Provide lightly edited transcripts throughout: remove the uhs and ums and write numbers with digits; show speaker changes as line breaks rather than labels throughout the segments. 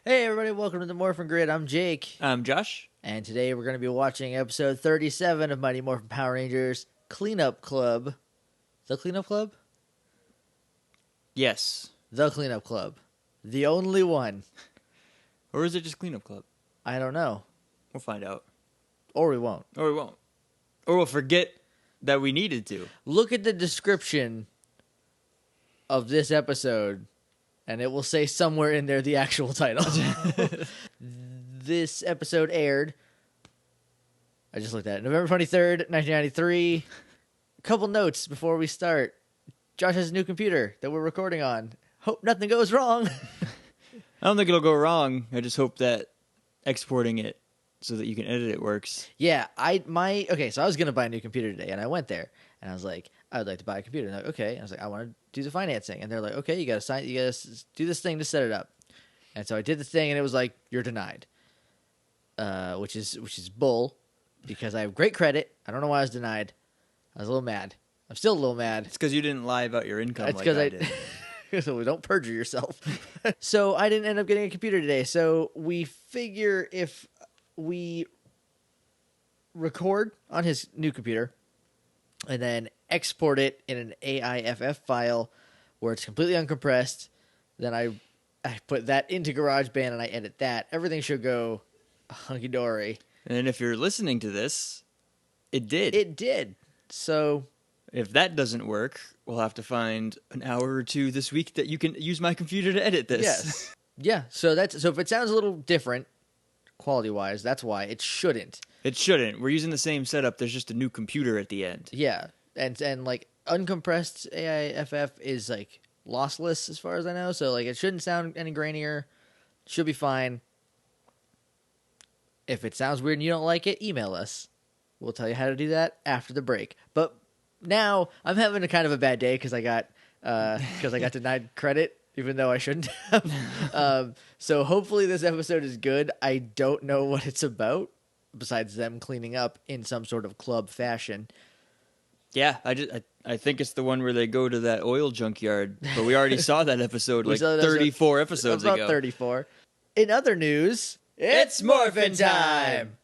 Hey everybody, welcome to the Morphin Grid. I'm Jake.
I'm Josh.
And today we're going to be watching episode 37 of Mighty Morphin Power Rangers Cleanup Club. The Cleanup Club?
Yes.
The Cleanup Club. The only one.
Or is it just Cleanup Club?
I don't know.
We'll find out.
Or we won't.
Or we won't. Or we'll forget that we needed to.
Look at the description of this episode, and it will say somewhere in there the actual title. This episode aired, I just looked at it, November 23rd, 1993. A couple notes before we start. Josh has a new computer that we're recording on. Hope nothing goes wrong.
I don't think it'll go wrong. I just hope that exporting it so that you can edit it works.
Yeah, so I was going to buy a new computer today, and I went there, and I was like, I would like to buy a computer. And they're like, okay. And I was like, I want to do the financing. And they're like, okay, you got to do this thing to set it up. And so I did the thing, and it was like, you're denied. Which is bull, because I have great credit. I don't know why I was denied. I was a little mad. I'm still a little mad.
It's because you didn't lie about your income like I did.
So don't perjure yourself. So I didn't end up getting a computer today. So we figure if we record on his new computer and then export it in an AIFF file where it's completely uncompressed, then I put that into GarageBand and I edit that. Everything should go hunky-dory.
And if you're listening to this, it did.
It did. So
if that doesn't work, we'll have to find an hour or two this week that you can use my computer to edit this.
Yes. Yeah. So if it sounds a little different quality-wise, that's why. It shouldn't.
It shouldn't. We're using the same setup. There's just a new computer at the end.
Yeah. And like uncompressed AIFF is like lossless as far as I know. So like it shouldn't sound any grainier. Should be fine. If it sounds weird and you don't like it, email us. We'll tell you how to do that after the break. But now I'm having a kind of a bad day because I got denied credit, even though I shouldn't have. So hopefully this episode is good. I don't know what it's about, besides them cleaning up in some sort of club fashion.
Yeah, I think it's the one where they go to that oil junkyard, but we already saw that episode 34 episodes ago.
About 34. In other news, it's Morphin time!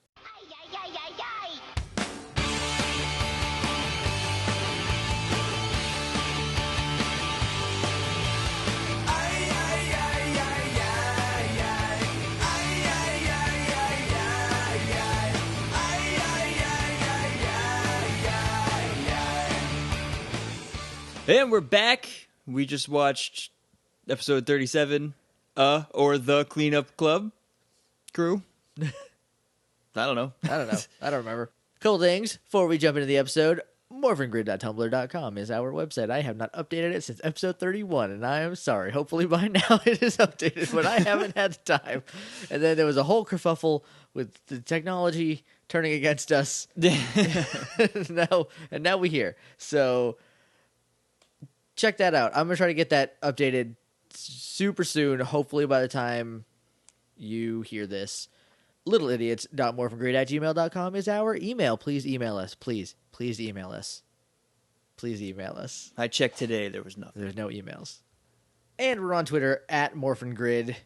And we're back. We just watched episode 37, or The Cleanup Club crew. I don't know.
I don't remember. Couple things before we jump into the episode. morphingrid.tumblr.com is our website. I have not updated it since episode 31, and I am sorry. Hopefully by now it is updated, but I haven't had the time. And then there was a whole kerfuffle with the technology turning against us. now we're here. So check that out. I'm going to try to get that updated super soon, hopefully by the time you hear this. littleidiots.morphingrid@gmail.com is our email. Please email us. Please email us. Please email us.
I checked today. There was nothing.
There's no emails. And we're on Twitter at MorphinGrid,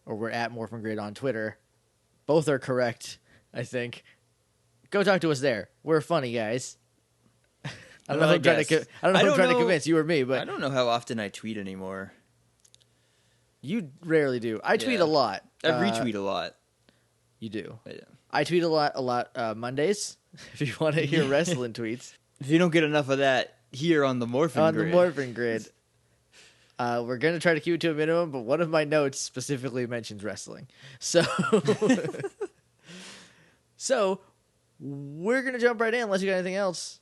or we're at MorphinGrid on Twitter. Both are correct, I think. Go talk to us there. We're funny guys. I don't know who I'm trying to convince you or me, but
I don't know how often I tweet anymore.
You rarely do. I tweet a lot.
I retweet a lot.
You do.
Yeah.
I tweet a lot Mondays, if you want to hear wrestling tweets.
If you don't get enough of that here on the Morphin Grid.
On the Morphin Grid. We're going to try to keep it to a minimum, but one of my notes specifically mentions wrestling. So, so we're going to jump right in unless you got anything else.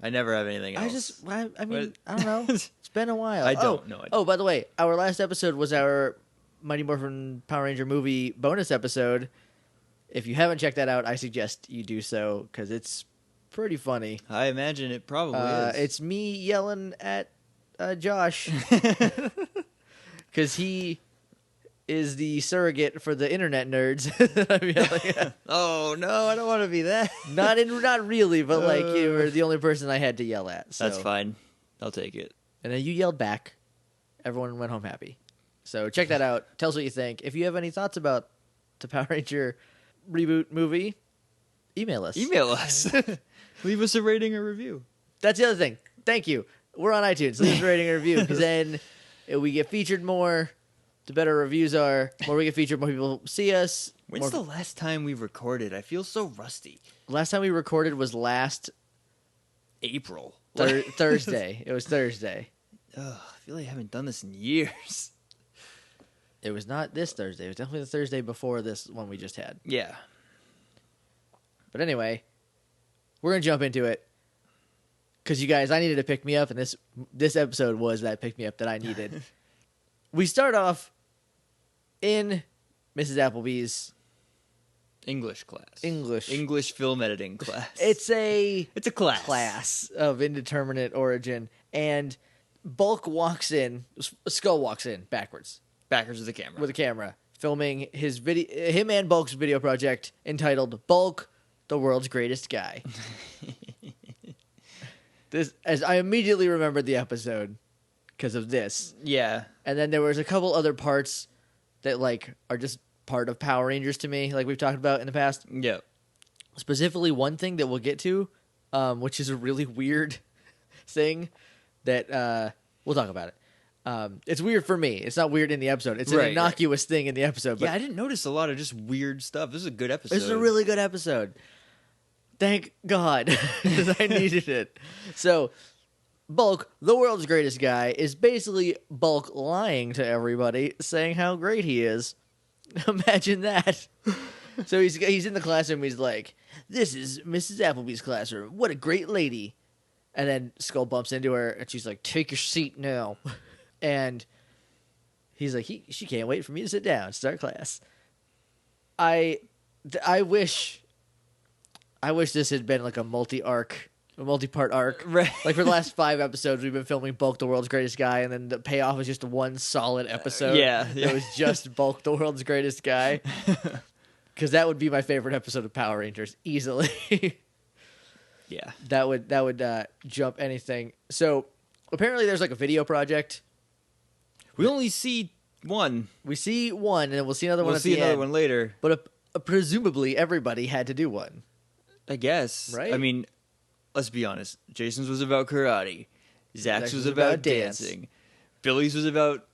I never have anything else.
I don't know. It's been a while.
I don't know.
Oh, by the way, our last episode was our Mighty Morphin Power Ranger movie bonus episode. If you haven't checked that out, I suggest you do so, because it's pretty funny.
I imagine it probably is.
It's me yelling at Josh, because he is the surrogate for the internet nerds that I'm yelling at.
Oh no, I don't want to be that.
Not really, but like you were the only person I had to yell at. So.
That's fine. I'll take it.
And then you yelled back. Everyone went home happy. So check that out. Tell us what you think. If you have any thoughts about the Power Ranger reboot movie, email us.
Email us. Leave us a rating or review.
That's the other thing. Thank you. We're on iTunes. Leave us a rating and review, because then we get featured more. The better reviews are, more we get featured, more people see us.
When's the last time we recorded? I feel so rusty.
Last time we recorded was last
April.
Thursday. It was Thursday.
Ugh, I feel like I haven't done this in years.
It was not this Thursday. It was definitely the Thursday before this one we just had.
Yeah.
But anyway, we're going to jump into it. Because you guys, I needed to pick me up, and this episode was that pick me up that I needed. We start off in Mrs. Applebee's
English class.
English
film editing class.
It's a
class
of indeterminate origin, and Bulk walks in. Skull walks in backwards
with the camera,
filming him and Bulk's video project entitled "Bulk, the World's Greatest Guy." This, as I immediately remembered the episode because of this.
Yeah,
and then there was a couple other parts that are just part of Power Rangers to me, like we've talked about in the past.
Yeah.
Specifically, one thing that we'll get to, which is a really weird thing that we'll talk about it. It's weird for me. It's not weird in the episode. It's an innocuous thing in the episode. But
yeah, I didn't notice a lot of just weird stuff. This is a good episode.
This is a really good episode. Thank God, because I needed it. So, Bulk, the world's greatest guy, is basically Bulk lying to everybody, saying how great he is. Imagine that. So he's in the classroom. He's like, "This is Mrs. Applebee's classroom. What a great lady." And then Skull bumps into her, and she's like, "Take your seat now." And he's like, "She can't wait for me to sit down, start class." I wish this had been like a multi-part arc.
Right.
Like for the last 5 episodes, we've been filming Bulk, the world's greatest guy, and then the payoff was just one solid episode. It was just Bulk, the world's greatest guy. Because that would be my favorite episode of Power Rangers, easily.
Yeah.
That would jump anything. So apparently there's like a video project.
We only see one.
We see one, and then we'll see another one at the end.
We'll see another one later.
But presumably everybody had to do one.
I guess.
Right?
I mean, let's be honest. Jason's was about karate. Zach's was about dancing. Billy's was about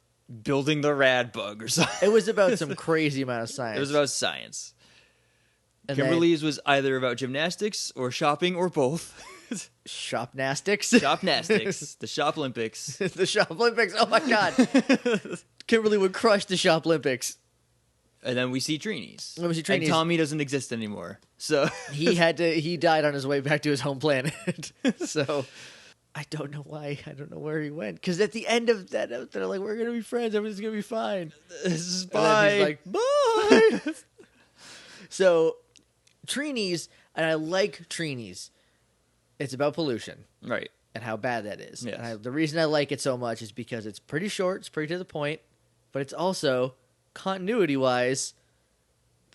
building the rad bug or something.
It was about some crazy amount of science.
It was about science.
And
Kimberly's was either about gymnastics or shopping or both.
Shopnastics.
Shopnastics. The Shop Olympics.
The Shop Olympics. Oh my God. Kimberly would crush the Shop Olympics.
And then we see Trini's.
And
Tommy doesn't exist anymore. So
he died on his way back to his home planet. So I don't know why. I don't know where he went. Because at the end of that, they're like, "We're gonna be friends. Everything's gonna be fine."
Bye.
And he's like, "Bye." So Trini's, and I like Trini's. It's about pollution,
right,
and how bad that is.
Yes.
And the reason I like it so much is because it's pretty short, it's pretty to the point, but it's also continuity-wise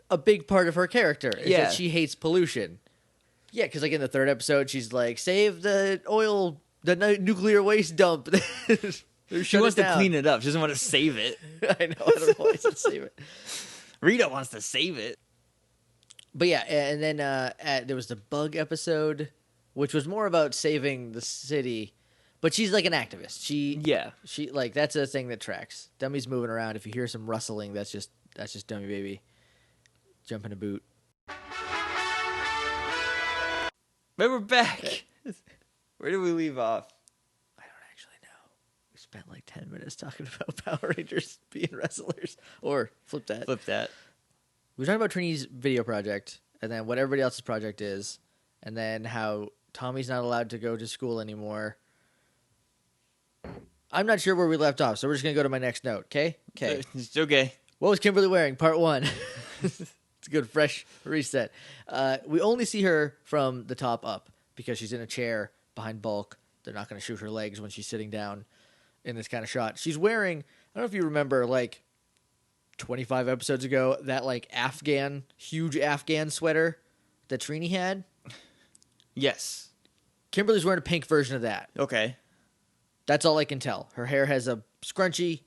a big part of her character. Is that she hates pollution. Yeah, because like in the 3rd episode, she's like, "Save the oil, the nuclear waste dump."
She wants to clean it up. She doesn't want to save it.
I know. I don't know why she said save it.
Rita wants to save it.
But yeah, and then there was the bug episode, which was more about saving the city. But she's like an activist. She like, that's a thing that tracks. Dummy's moving around. If you hear some rustling, that's just Dummy Baby jumping a boot.
But we're back. Where did we leave off?
I don't actually know. We spent like 10 minutes talking about Power Rangers being wrestlers. Or flip that.
Flip that.
We were talking about Trini's video project, and then what everybody else's project is, and then how Tommy's not allowed to go to school anymore. I'm not sure where we left off, so we're just going to go to my next note, okay? Okay.
It's okay.
What was Kimberly wearing? Part 1. It's a good, fresh reset. We only see her from the top up because she's in a chair behind Bulk. They're not going to shoot her legs when she's sitting down in this kind of shot. She's wearing, I don't know if you remember, like 25 episodes ago, that like huge Afghan sweater that Trini had.
Yes.
Kimberly's wearing a pink version of that.
Okay.
That's all I can tell. Her hair has a scrunchie.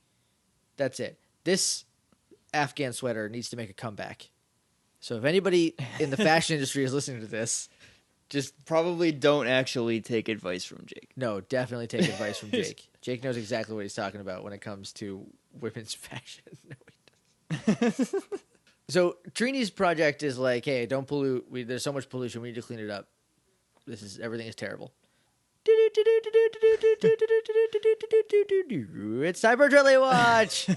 That's it. this Afghan sweater needs to make a comeback. So if anybody in the fashion industry is listening to this, just
Probably don't actually take advice from Jake.
no, definitely take advice from Jake. Jake knows exactly what he's talking about when it comes to women's fashion. No, he doesn't. So Trini's project is like, hey, don't pollute. There's so much pollution. We need to clean it up. Everything is terrible. It's time for Trilly Watch.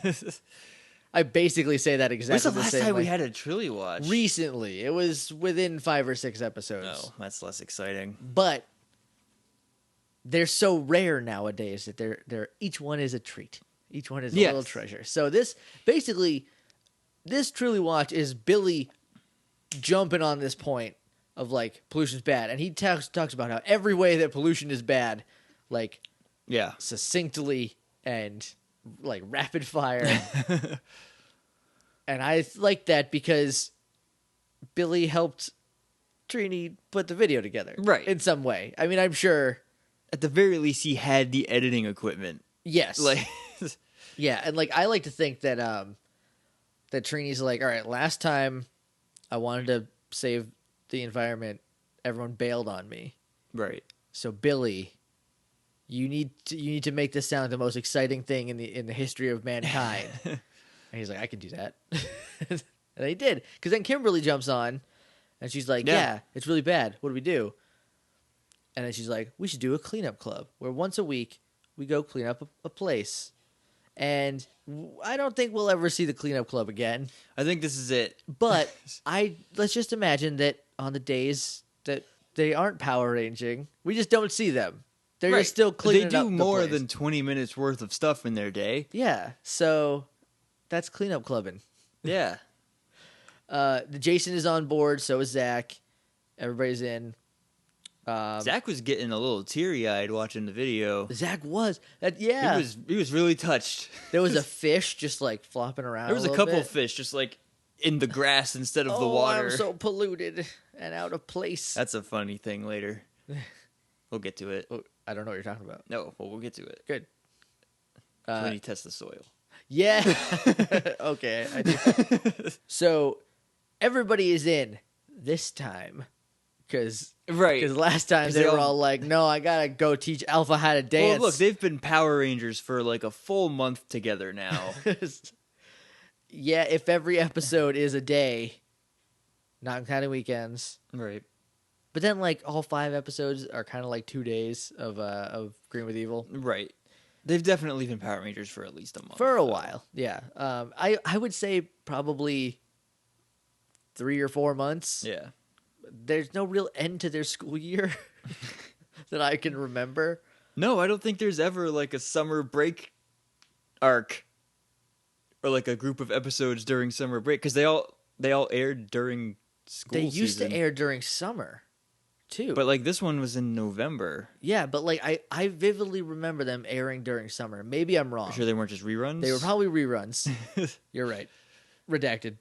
I basically say that exactly
When's the
the
last
same
time
way.
we had a Trilly Watch?
Recently, it was within 5 or 6 episodes.
No, that's less exciting.
But they're so rare nowadays that they're each one is a treat. Each one is a little treasure. So this Truly Watch is Billy jumping on this point of like pollution's bad, and he talks about how every way that pollution is bad, like succinctly and like rapid fire. And I like that because Billy helped Trini put the video together,
right?
In some way. I mean, I'm sure
at the very least he had the editing equipment.
Yes,
like
yeah, and like I like to think that that Trini's like, all right, last time I wanted to save the environment, everyone bailed on me.
Right. So
Billy, you need to make this sound the most exciting thing in the history of mankind. And he's like, I can do that. And they did. Because then Kimberly jumps on and she's like, yeah, it's really bad. What do we do? And then she's like, we should do a cleanup club where once a week we go clean up a place. And I don't think we'll ever see the cleanup club again.
I think this is it.
But let's just imagine that on the days that they aren't power ranging, we just don't see them. They're just still cleaning up the place.
They do more than 20 minutes worth of stuff in their day.
Yeah, so that's cleanup clubbing.
Yeah.
Jason is on board, so is Zach. Everybody's in.
Zach was getting a little teary-eyed watching the video.
Zach was. Yeah.
He was really touched.
There was a fish just like flopping around.
There was a couple of fish just like in the grass instead of the water.
I'm so polluted and out of place.
That's a funny thing later. We'll get to it.
I don't know what you're talking about.
No, well, we'll get to it.
Good.
When he tests the soil.
Yeah. Okay. I do. So everybody is in this time. Because last time they were all like, no, I got to go teach Alpha how to dance.
Well, look, they've been Power Rangers for like a full month together now.
Yeah, if every episode is a day, not counting weekends.
Right.
But then like all 5 episodes are kind of like 2 days of Green with Evil.
Right. They've definitely been Power Rangers for at least a month.
For a while, yeah. I would say probably 3 or 4 months.
Yeah.
There's no real end to their school year that I can remember.
No, I don't think there's ever like a summer break arc or like a group of episodes during summer break because they all aired during school season.
They used to air during summer too.
But like this one was in November.
Yeah, but like I vividly remember them airing during summer. Maybe I'm wrong.
I'm sure they weren't just reruns?
They were probably reruns. You're right. Redacted.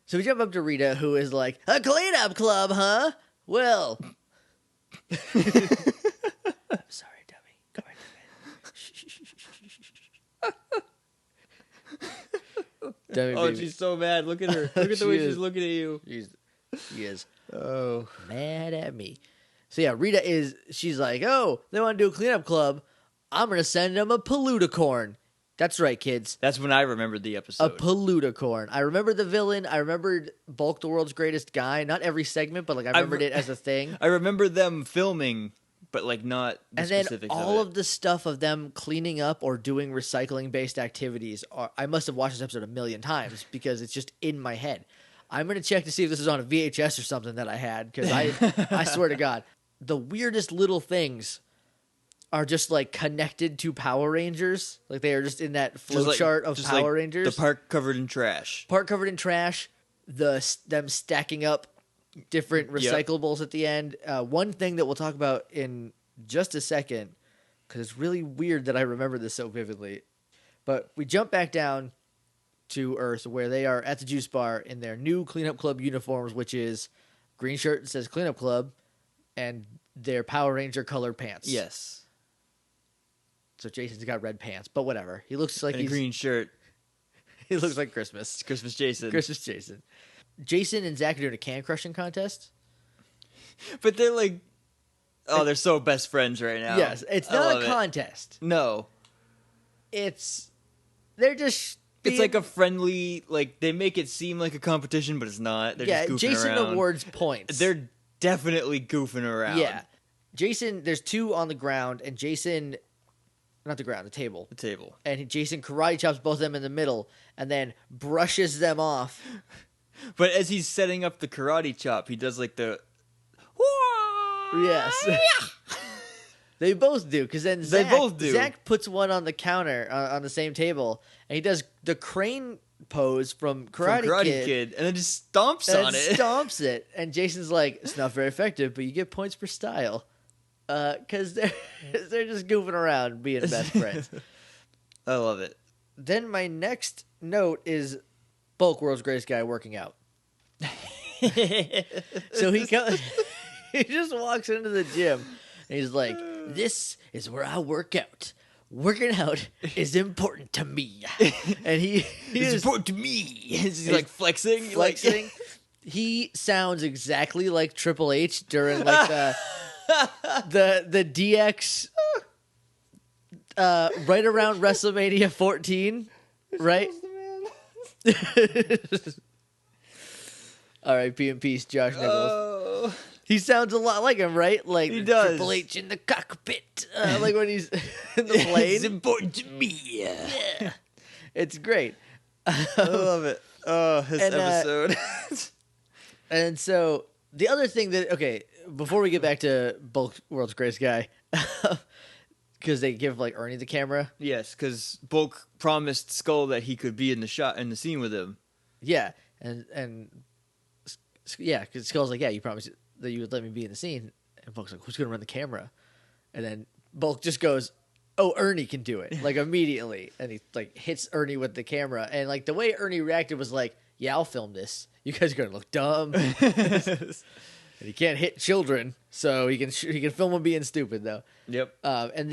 So we jump up to Rita, who is like, a cleanup club, huh? Well. I'm sorry, dummy. Go back to bed. Dummy
Oh,
baby.
she's so mad. Look at her. Look at the way she's looking at you.
She is
Oh.
mad at me. So yeah, Rita she's like, oh, they want to do a cleanup club. I'm going to send them a poluticorn. That's right, kids.
That's when I remembered the episode.
A poluticorn. I remember the villain. I remembered Bulk, the world's greatest guy. Not every segment, but like I remembered it as a thing.
I remember them filming, but like not the specifics
then all of the stuff of them cleaning up or doing recycling-based activities. I must have watched this episode a million times because it's just in my head. I'm going to check to see if this is on a VHS or something that I had because I swear to God, the weirdest little things are just like connected to Power Rangers. Like they are just in that flowchart of Power Rangers.
The park covered in trash.
Part covered in trash. Them stacking up different recyclables at the end. One thing that we'll talk about in just a second, because it's really weird that I remember this so vividly. But we jump back down to Earth where they are at the juice bar in their new cleanup club uniforms, which is green shirt that says cleanup club and their Power Ranger colored pants.
Yes.
So Jason's got red pants, but whatever. He looks like
and a green shirt.
He looks like Christmas.
It's Christmas Jason.
Christmas Jason. Jason and Zach are doing a can crushing contest.
But they're like, they're so best friends right now.
Yes, it's not a contest.
No.
They're just
It's like a friendly, like, they make it seem like a competition, but it's not. They're just goofing
Jason
around.
awards points.
They're definitely goofing around.
Yeah. Jason, there's two on the ground, and Jason, not the ground, the table.
The table.
And Jason karate chops both of them in the middle, and then brushes them off.
But as he's setting up the karate chop, he does like the...
Yes. They both do, because then Zach puts one on the counter on the same table, and he does the crane pose from Karate Kid,
and then just stomps on it.
Stomps it, and Jason's like, "It's not very effective, but you get points per style," because they're just goofing around, being best friends.
I love it.
Then my next note is Bulk, world's greatest guy, working out. So he just walks into the gym. And he's like, "This is where I work out. Working out is important to me." And
it's important to me. He's like flexing.
Flexing. He sounds exactly like Triple H during like the DX right around WrestleMania 14, right? R.I.P. in peace, Josh Nichols.
Oh.
He sounds a lot like him, right? Like
he does.
Triple H in the cockpit, like when he's in the plane.
It's important to me.
Yeah, it's great.
I love it. Oh, this episode.
And so the other thing before we get back to Bulk, world's greatest guy, because they give like Ernie the camera.
Yes, because Bulk promised Skull that he could be in the scene with him.
Yeah, and because Skull's like, "Yeah, you promised that you would let me be in the scene," and Bulk's like, "Who's gonna run the camera?" And then Bulk just goes, "Oh, Ernie can do it," like immediately, and he like hits Ernie with the camera, and like the way Ernie reacted was like, "Yeah, I'll film this. You guys are gonna look dumb." And he can't hit children, so he can film him being stupid though.
Yep.
And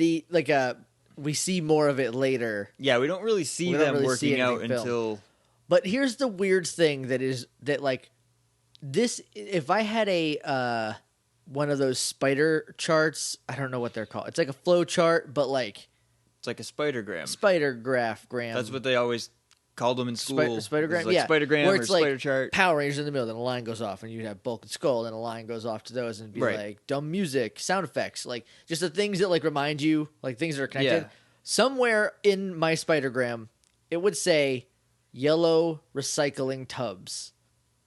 we see more of it later.
Yeah, we don't really see them working out until.
But here's the weird thing that like. This, if I had a one of those spider charts, I don't know what they're called. It's like a flow chart, but like
it's like a spidergram.
Spidergram.
That's what they always called them in school.
Spidergram,
like
yeah.
Spidergram
where
or
it's
spider
like
chart.
Power Rangers in the middle, then a line goes off, and you'd have Bulk and Skull, and a line goes off to those, and it'd be like dumb music, sound effects, like just the things that like remind you, like things that are connected.
Yeah.
Somewhere in my Spidergram, it would say yellow recycling tubs.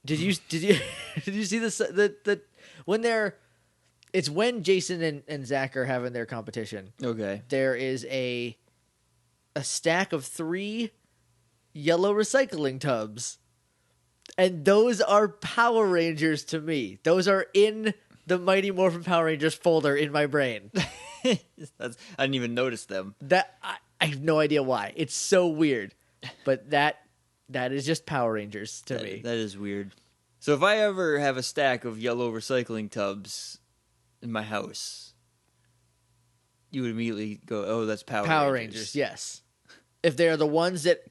Did you see this? It's when Jason and Zach are having their competition.
Okay.
There is a stack of 3 yellow recycling tubs, and those are Power Rangers to me. Those are in the Mighty Morphin Power Rangers folder in my brain.
I didn't even notice them.
That I have no idea why. It's so weird, but that is just Power Rangers to me.
That is weird. So if I ever have a stack of yellow recycling tubs in my house, you would immediately go, "Oh, that's Power Rangers."
Yes. If they're the ones that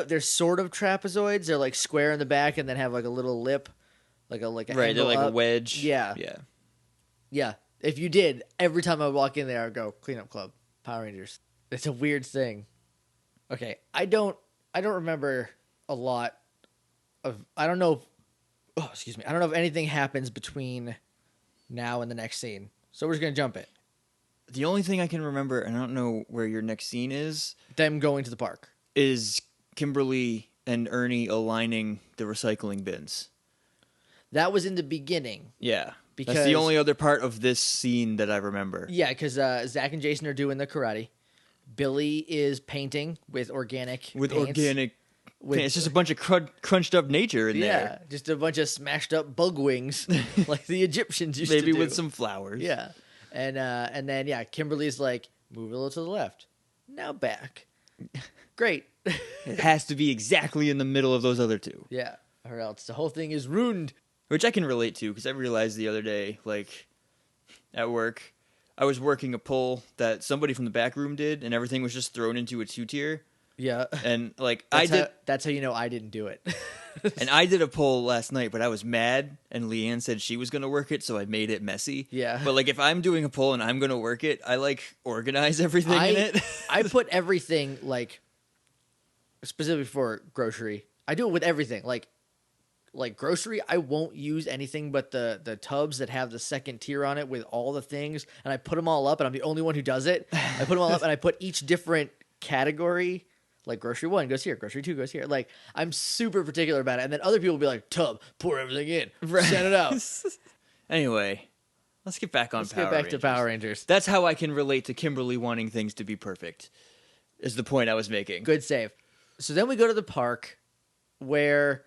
they're sort of trapezoids, they're like square in the back and then have like a little lip, like a
right. They're like
up.
a wedge.
Yeah. If you did, every time I walk in there, I'd go Cleanup Club, Power Rangers. It's a weird thing. Okay, I don't remember a lot of. I don't know. I don't know if anything happens between now and the next scene. So we're just gonna jump it.
The only thing I can remember, and I don't know where your next scene is,
Them going to the park.
is Kimberly and Ernie aligning the recycling bins.
That was in the beginning.
Yeah.
Because
that's the only other part of this scene that I remember.
Yeah, because Zach and Jason are doing the karate. Billy is painting with organic paints.
It's just a bunch of crunched up nature in there.
Yeah, just a bunch of smashed up bug wings like the Egyptians used to do.
Maybe with some flowers.
Yeah. And then Kimberly's like, move a little to the left. Now back. Great.
It has to be exactly in the middle of those other two.
Yeah, or else the whole thing is ruined.
Which I can relate to, because I realized the other day, like, at work, I was working a pull that somebody from the back room did, and everything was just thrown into a 2-tier.
Yeah.
And like
That's how you know I didn't do it.
and I did a poll last night, but I was mad, and Leanne said she was going to work it, so I made it messy.
Yeah.
But like if I'm doing a poll and I'm going to work it, I like organize everything in it.
I put everything like specifically for grocery. I do it with everything. Like grocery, I won't use anything but the tubs that have the second tier on it with all the things, and I put them all up, and I'm the only one who does it. I put them all up, and I put each different category. Like grocery 1 goes here, grocery 2 goes here. Like I'm super particular about it, and then other people will be like, "Tub, pour everything in, send it out."
Anyway, let's get back on.
Let's get back to Power Rangers.
That's how I can relate to Kimberly wanting things to be perfect. Is the point I was making?
Good save. So then we go to the park, where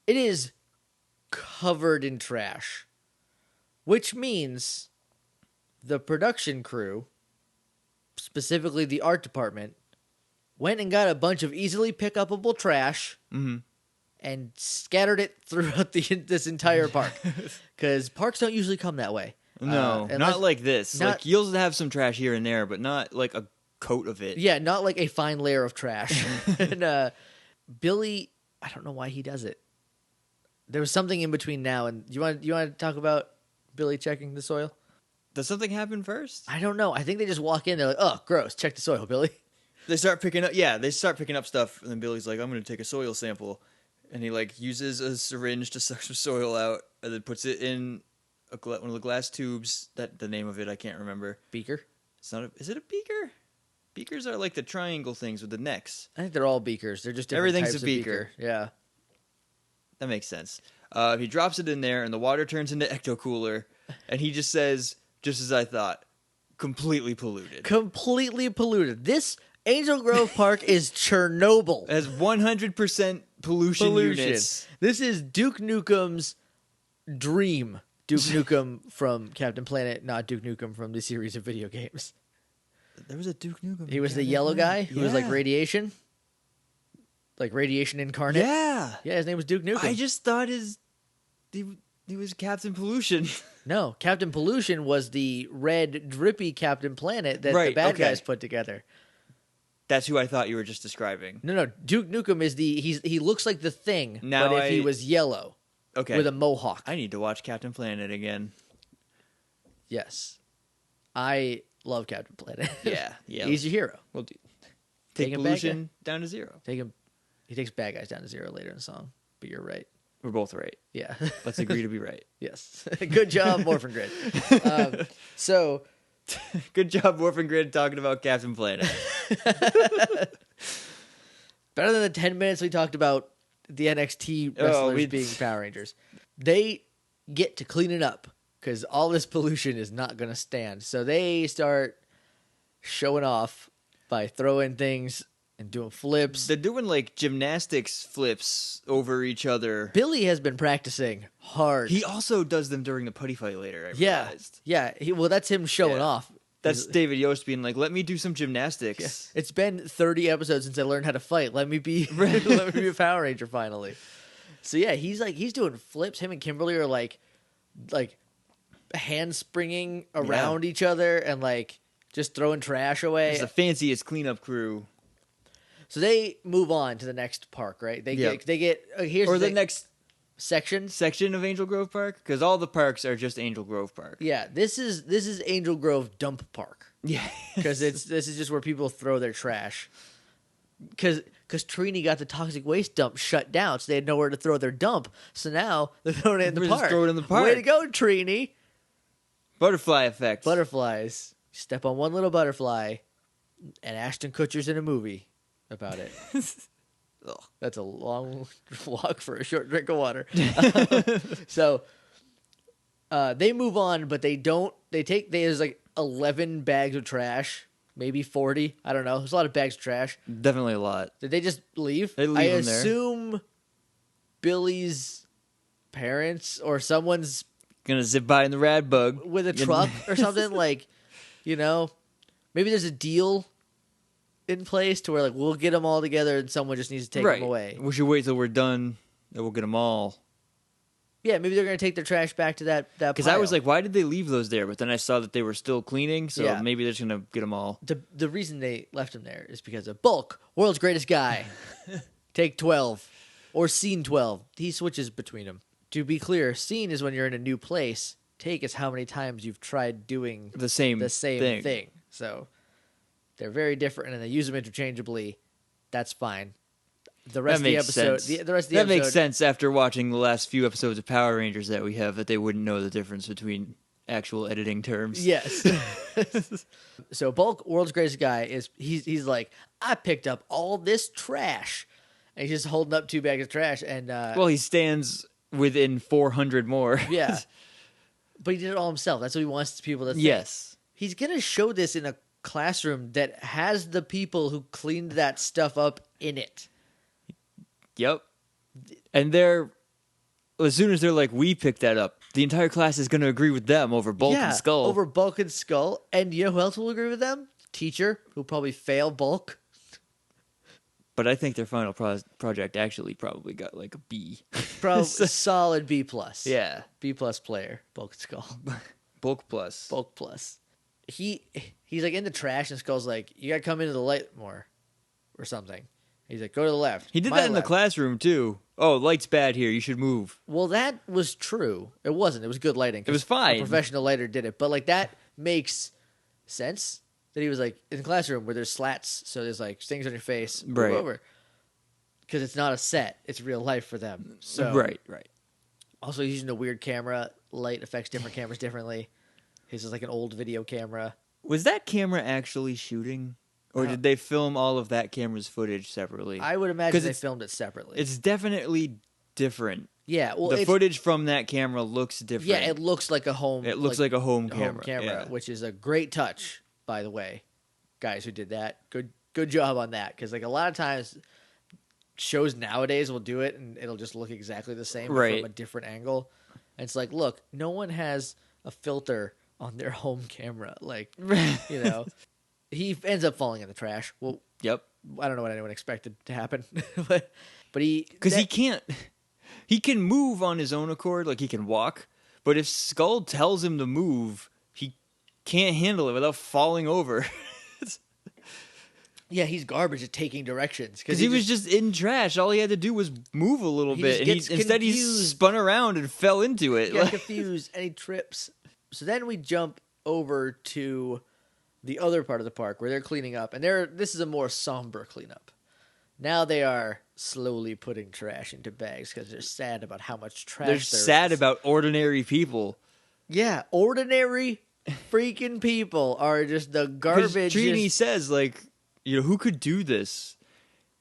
it is covered in trash, which means the production crew, specifically the art department, went and got a bunch of easily pick-upable trash and scattered it throughout this entire park. Because parks don't usually come that way.
No, not like this. Like you'll have some trash here and there, but not like a coat of it.
Yeah, not like a fine layer of trash. And Billy, I don't know why he does it. There was something in between now and you want to talk about Billy checking the soil?
Does something happen first?
I don't know. I think they just walk in. They're like, "Oh, gross! Check the soil, Billy."
They start picking up stuff, and then Billy's like, "I'm going to take a soil sample," and he like uses a syringe to suck some soil out, and then puts it in one of the glass tubes. That the name of it I can't remember.
Beaker.
It's not. Is it a beaker? Beakers are like the triangle things with the necks.
I think they're all beakers. They're just different
Everything's
types
a
of
beaker.
Yeah.
That makes sense. He drops it in there, and the water turns into ecto cooler, and he just says, "Just as I thought, completely polluted."
Completely polluted. This Angel Grove Park is Chernobyl.
It has 100% pollution units.
This is Duke Nukem's dream. Duke Nukem from Captain Planet, not Duke Nukem from the series of video games.
There was a Duke Nukem.
He was the yellow guy who was like radiation. Like radiation incarnate.
Yeah.
Yeah, his name was Duke Nukem.
I just thought he was Captain Pollution.
No, Captain Pollution was the red drippy Captain Planet that the bad guys put together.
That's who I thought you were just describing.
No, Duke Nukem is he looks like the Thing, but if he was yellow, with a mohawk.
I need to watch Captain Planet again.
Yes, I love Captain Planet.
Yeah.
He's your hero.
Well, take pollution down to zero.
He takes bad guys down to zero later in the song. But you're right.
We're both right.
Yeah.
Let's agree to be right.
Yes. Good job, Morphin Grid. So.
Good job, Morphin Grid, talking about Captain Planet.
Better than the 10 minutes we talked about the NXT wrestlers being Power Rangers. They get to clean it up because all this pollution is not going to stand. So they start showing off by throwing things and doing flips.
They're doing like gymnastics flips over each other.
Billy has been practicing hard.
He also does them during the putty fight later, I realized.
Yeah. Well, that's him showing off.
That's David Yost being like, "Let me do some gymnastics."
Yeah. It's been 30 episodes since I learned how to fight. Let me be a Power Ranger finally. So yeah, he's doing flips. Him and Kimberly are like hand springing around each other and like just throwing trash away.
It's the fanciest cleanup crew.
So they move on to the next park, right? They get here's
or the next
section
of Angel Grove Park, because all the parks are just Angel Grove Park.
Yeah, this is Angel Grove Dump Park.
Yeah,
because this is just where people throw their trash. Because Trini got the toxic waste dump shut down, so they had nowhere to throw their dump. So now they're throwing it in the park.
Just throw it in the park.
Way to go, Trini!
Butterfly effect.
Butterflies. Step on one little butterfly, and Ashton Kutcher's in a movie about it. That's a long walk for a short drink of water. So they move on, but they don't. There's like 11 bags of trash, maybe 40. I don't know. There's a lot of bags of trash.
Definitely a lot.
Did they just leave?
They leave
I
them there.
assume Billy's parents or someone's
gonna zip by in the rad bug
with a truck or something. Like, maybe there's a deal in place to where like we'll get them all together and someone just needs to take them away.
We should wait till we're done and we'll get them all.
Yeah, maybe they're gonna take their trash back to that
Because I was
pile.
like, why did they leave those there? But then I saw that they were still cleaning, so
Yeah.
maybe they're just gonna get them all.
The reason they left him there is because of Bulk, world's greatest guy. Take 12 or scene 12. He switches between them. To be clear, scene is when you're in a new place. Take is how many times you've tried doing
The same
thing. So they're very different, and they use them interchangeably. That's fine. The rest of the episode, the rest of the
that
episode
makes sense after watching the last few episodes of Power Rangers that we have, that they wouldn't know the difference between actual editing terms.
Yes. So Bulk, world's greatest guy, he's like, I picked up all this trash, and he's just holding up 2 bags of trash, and
Well, he stands within 400 more.
yeah, but he did it all himself. That's what he wants people to think.
Yes.
He's gonna show this in a classroom that has the people who cleaned that stuff up in it.
Yep. And as soon as they're like, we picked that up, the entire class is going to agree with them over Bulk and Skull.
Over Bulk and Skull. And you know who else will agree with them? Teacher, who'll probably fail Bulk.
But I think their final project actually probably got like a B.
Probably solid B+.
Yeah.
B+ player, Bulk and Skull.
Bulk plus.
Bulk plus. He's like in the trash, and Skull's like, you gotta come into the light more. Or something. He's like, go to the left.
He did
My
that in the
left.
classroom too. Oh, light's bad here. You should move.
Well, that was true. It wasn't. It was good lighting.
It was fine.
A professional lighter did it. But, like, that makes sense. That he was, like, in the classroom where there's slats, so there's, like, things on your face. Move
Right.
over. Because it's not a set. It's real life for them. So
Right.
Also, he's using a weird camera. Light affects different cameras differently. His is, like, an old video camera.
Was that camera actually shooting? Or did they film all of that camera's footage separately?
I would imagine they filmed it separately.
It's definitely different.
Yeah, well,
the footage from that camera looks different.
Yeah, it looks like a home.
It looks like a home camera, yeah.
Which is a great touch, by the way. Guys who did that, good job on that. Because like a lot of times, shows nowadays will do it, and it'll just look exactly the same, but
Right.
from a different angle. And it's like, look, no one has a filter on their home camera. Like, you know, he ends up falling in the trash. Well,
Yep.
I don't know what anyone expected to happen, but he
Because he can't. He can move on his own accord, like he can walk. But if Skull tells him to move, he can't handle it without falling over.
Yeah, he's garbage at taking directions
Because he was just in trash. All he had to do was move a little
He
bit.
just
And
gets
instead he
confused.
spun around and fell into it.
He got confused and he trips. So then we jump over to the other part of the park where they're cleaning up, and this is a more somber cleanup. Now they are slowly putting trash into bags because they're sad about how much trash
They're
there
sad
is.
about ordinary people.
Yeah, ordinary freaking people are just the
Because
garbage.
Trini says, like, you know, who could do this?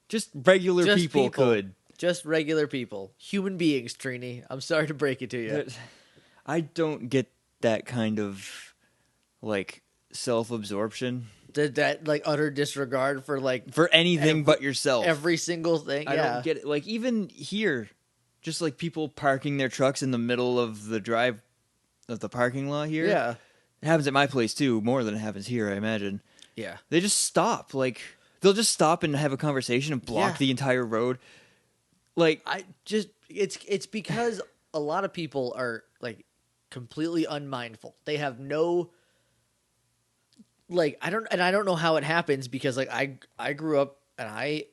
Just regular
Just
people
people.
could.
Just regular people. Human beings, Trini. I'm sorry to break it to you.
I don't get that kind of, like, self-absorption.
That like utter disregard for like
For anything but yourself.
every single thing.
I don't get it. Like, even here, just like people parking their trucks in the middle of the drive of the parking lot here.
Yeah.
It happens at my place too, more than it happens here, I imagine.
Yeah.
They just stop. Like, they'll just stop and have a conversation and block
Yeah.
the entire road. Like,
It's because a lot of people are like completely unmindful. They have no like I don't know how it happens because like I grew up and I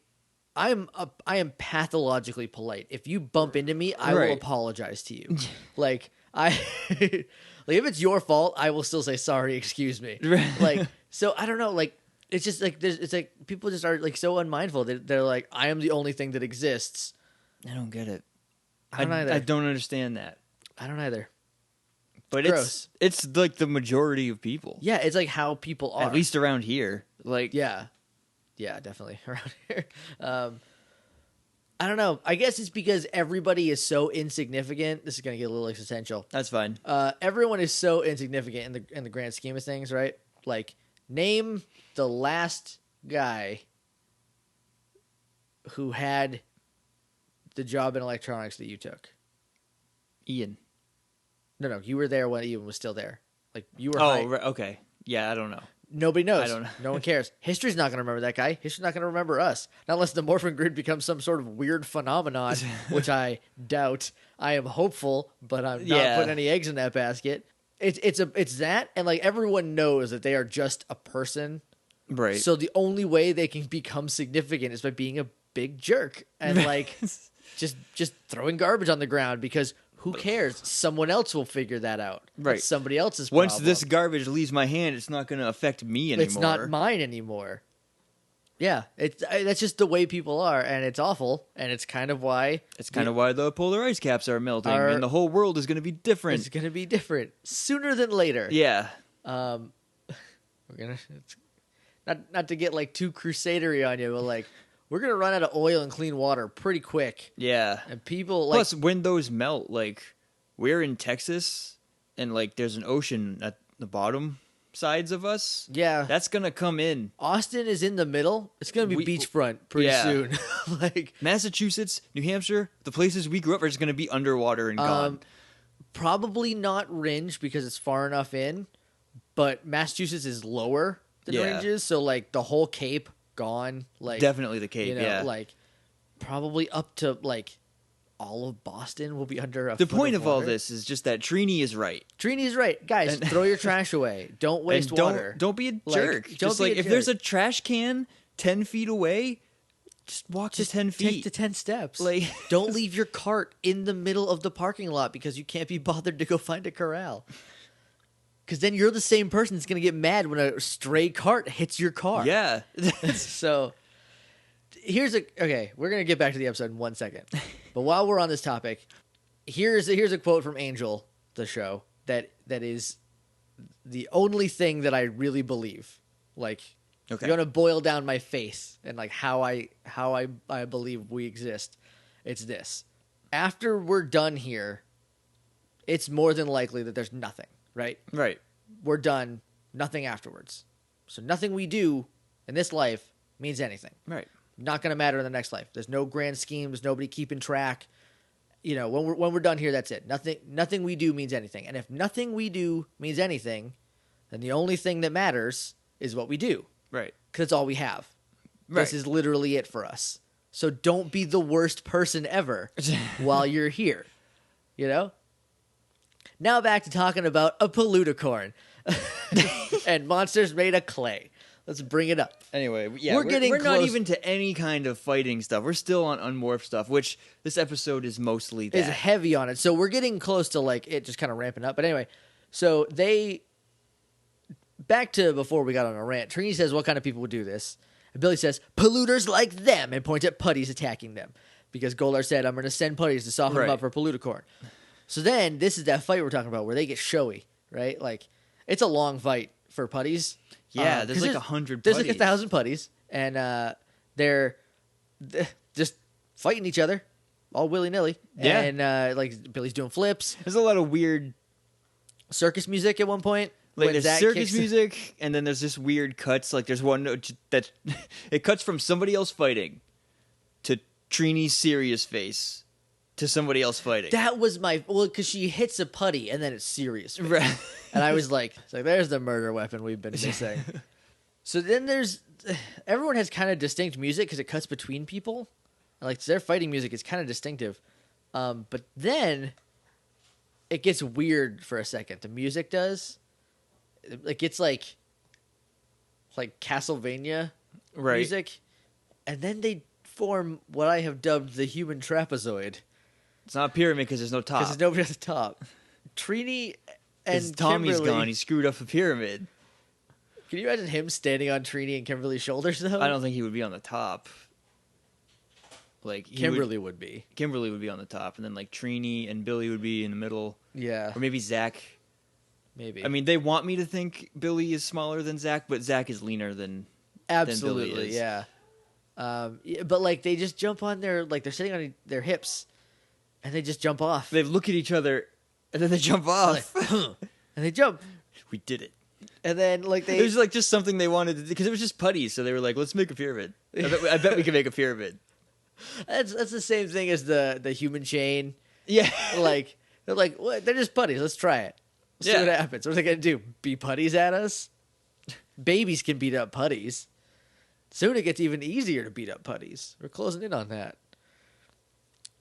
am pathologically polite. If you bump into me, I will
Right.
apologize to you. Like I like if it's your fault, I will still say sorry, excuse me. Like so I don't know, like it's just like it's like people just are like so unmindful. They're like I am the only thing that exists.
I don't get it.
I don't either.
I don't understand that.
I don't either.
But
Gross.
it's like the majority of people.
Yeah, it's like how people are.
At least around here. Like,
Yeah, definitely around here. I don't know. I guess it's because everybody is so insignificant. This is gonna get a little existential.
that's fine.
Everyone is so insignificant in the grand scheme of things, right? Like, name the last guy who had the job in electronics that you took.
Ian.
No, you were there when Ian was still there. Like you were.
Oh, right, okay. Yeah, I don't know.
Nobody knows.
I don't know.
No one cares. History's not going to remember that guy. History's not going to remember us. Not unless the Morphin Grid becomes some sort of weird phenomenon, which I doubt. I am hopeful, but I'm not putting any eggs in that basket. It's that, and like everyone knows that they are just a person.
Right.
So the only way they can become significant is by being a big jerk and like just throwing garbage on the ground because who cares? Someone else will figure that out.
Right.
That's somebody else's problem.
Once this garbage leaves my hand, it's not going to affect me anymore.
It's not mine anymore. Yeah, that's just the way people are, and it's awful, and it's kind of why...
It's kind of why the polar ice caps are melting, and the whole world is going to be different.
It's going to be different sooner than later.
Yeah.
We're going to... Not to get, like, too crusadery on you, but, like, we're going to run out of oil and clean water pretty quick.
Yeah.
And people, like...
Plus, when those melt, like, we're in Texas, and, like, there's an ocean at the bottom sides of us.
Yeah.
That's going to come in.
Austin is in the middle. It's going to be beachfront pretty soon. Like
Massachusetts, New Hampshire, the places we grew up are just going to be underwater and gone.
Probably not Ringe because it's far enough in, but Massachusetts is lower than Ringe is, so, like, the whole Cape... gone, like
definitely the Cape,
you know, like probably up to like all of Boston will be under a
the
foot
point
of
of all
water.
this is just that Trini is right.
Trini is right, guys. Throw your trash away. Don't waste water.
Don't be a jerk. Just like if there's a trash can 10 feet away, just walk to 10 feet.
Take the 10 steps.
Like
don't leave your cart in the middle of the parking lot because you can't be bothered to go find a corral. Because then you're the same person that's going to get mad when a stray cart hits your car.
Yeah.
So okay, we're going to get back to the episode in 1 second. But while we're on this topic, here's a quote from Angel, the show, that is the only thing that I really believe. Like,
okay.
You're going to boil down my faith and like how I believe we exist. It's this. After we're done here, it's more than likely that there's nothing. Right?
Right.
We're done. Nothing afterwards. So nothing we do in this life means anything.
Right.
Not going to matter in the next life. There's no grand schemes. Nobody keeping track. You know, when we're done here, that's it. Nothing we do means anything. And if nothing we do means anything, then the only thing that matters is what we do.
Right.
Because it's all we have.
Right.
This is literally it for us. So don't be the worst person ever while you're here. You know? Now back to talking about a polludicorn and monsters made of clay. Let's bring it up.
Anyway, yeah, we're not even to any kind of fighting stuff. We're still on unmorph stuff, which this episode is mostly that.
Is heavy on it. So we're getting close to like it just kind of ramping up. But anyway, so back to before we got on a rant. Trini says, what kind of people would do this? And Billy says, polluters like them, and points at putties attacking them. Because Golar said, I'm going to send putties to soften them up for polludicorn. So then, this is that fight we're talking about where they get showy, right? Like, it's a long fight for putties.
Yeah, there's like 100 putties.
There's like 1,000 putties, and they're just fighting each other, all willy-nilly.
Yeah.
And, like, Billy's doing flips.
There's a lot of weird
circus music at one point.
Like, there's circus music, and then there's just weird cuts. Like, there's one that it cuts from somebody else fighting to Trini's serious face. To somebody else fighting.
That was because she hits a putty and then it's serious.
Right.
And I was like, there's the murder weapon we've been missing. So then everyone has kind of distinct music because it cuts between people. Like their fighting music is kind of distinctive. But then it gets weird for a second. The music does. Like it's like Castlevania music. And then they form what I have dubbed the human trapezoid.
It's not a pyramid because there's no top.
Because there's nobody at the top. Trini and
Tommy's
Kimberly,
gone. He screwed up the pyramid.
Can you imagine him standing on Trini and Kimberly's shoulders, though?
I don't think he would be on the top. Like
Kimberly would be.
Kimberly would be on the top, and then like Trini and Billy would be in the middle.
Yeah.
Or maybe Zach.
Maybe.
I mean, they want me to think Billy is smaller than Zach, but Zach is leaner than
Absolutely,
Billy is.
Yeah. But like they just jump on they're sitting on their hips. And they just jump off.
They look at each other, and then they jump off.
Like, and they jump.
We did it.
And then, like,
it was like just something they wanted to do, because it was just putties, so they were like, let's make a pyramid. I bet we can make a pyramid.
That's the same thing as the human chain.
Yeah.
Like, they're like, what? They're just putties. Let's try it. Let's see what happens. What are they going to do? Be putties at us? babies can beat up putties. Soon it gets even easier to beat up putties. We're closing in on that.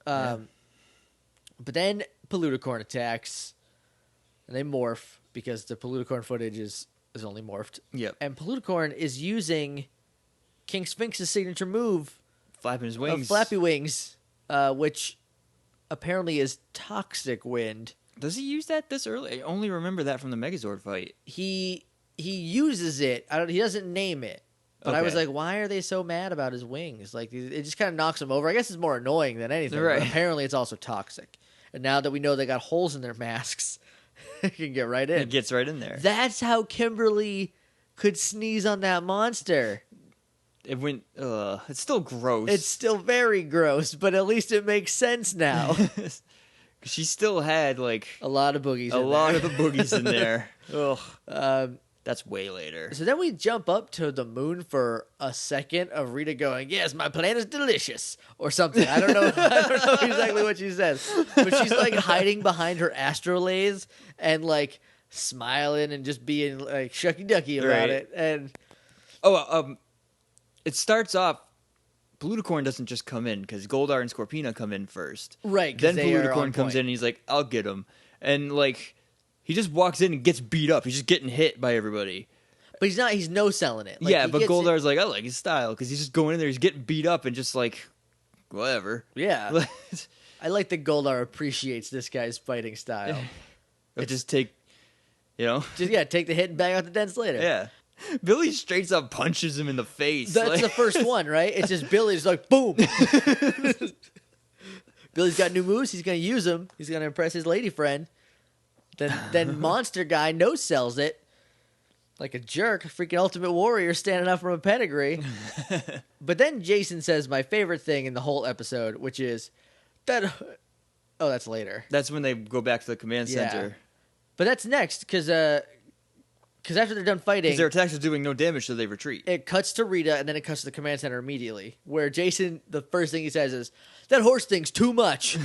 But then Poluticorn attacks, and they morph because the Poluticorn footage is only morphed.
Yep.
And Poluticorn is using King Sphinx's signature move,
Flapping his wings.
of Flappy Wings, which apparently is Toxic Wind.
Does he use that this early? I only remember that from the Megazord fight.
He uses it. He doesn't name it. But I was
Okay.
like, why are they so mad about his wings? Like, it just kind of knocks him over. I guess it's more annoying than anything.
Right.
But apparently it's also toxic. And now that we know they got holes in their masks, it can get right in.
It gets right in there.
That's how Kimberly could sneeze on that monster.
It went. It's still gross.
It's still very gross, but at least it makes sense now.
She still had like
A lot of boogies
a
in
lot
there.
of the boogies in there. Ugh.
Um,
That's way later.
So then we jump up to the moon for a second of Rita going, "Yes, my plan is delicious," or something. I don't know. I don't know exactly what she says, but she's like hiding behind her astrolabe and like smiling and just being like shucky ducky about
Right.
it. And
It starts off. Poluticorn doesn't just come in because Goldar and Scorpina come in first.
right, 'cause
Then
they are on
Poluticorn comes
point.
in and he's like, "I'll get him," and like he just walks in and gets beat up. He's just getting hit by everybody.
but he's not. He's no selling it. Like,
Yeah,
he
but
gets
Goldar's like, I like his style because he's just going in there, he's getting beat up and just like, whatever.
Yeah, I like that Goldar appreciates this guy's fighting style.
But just take,
Just take the hit and bang out the dents later.
yeah. Billy straight up punches him in the face.
That's
like-
the first one, right? It's just Billy's like, boom. Billy's got new moves. He's going to use them. He's going to impress his lady friend. Then Monster Guy no-sells it like a jerk, a freaking Ultimate Warrior standing up from a pedigree. But then Jason says my favorite thing in the whole episode, which is that... Oh, that's later.
That's when they go back to the command
Yeah.
center.
But that's next, because after they're done fighting...
Because their attacks are doing no damage, so they retreat.
It cuts to Rita, and then it cuts to the command center immediately, where Jason, the first thing he says is, "That horse thing's too much."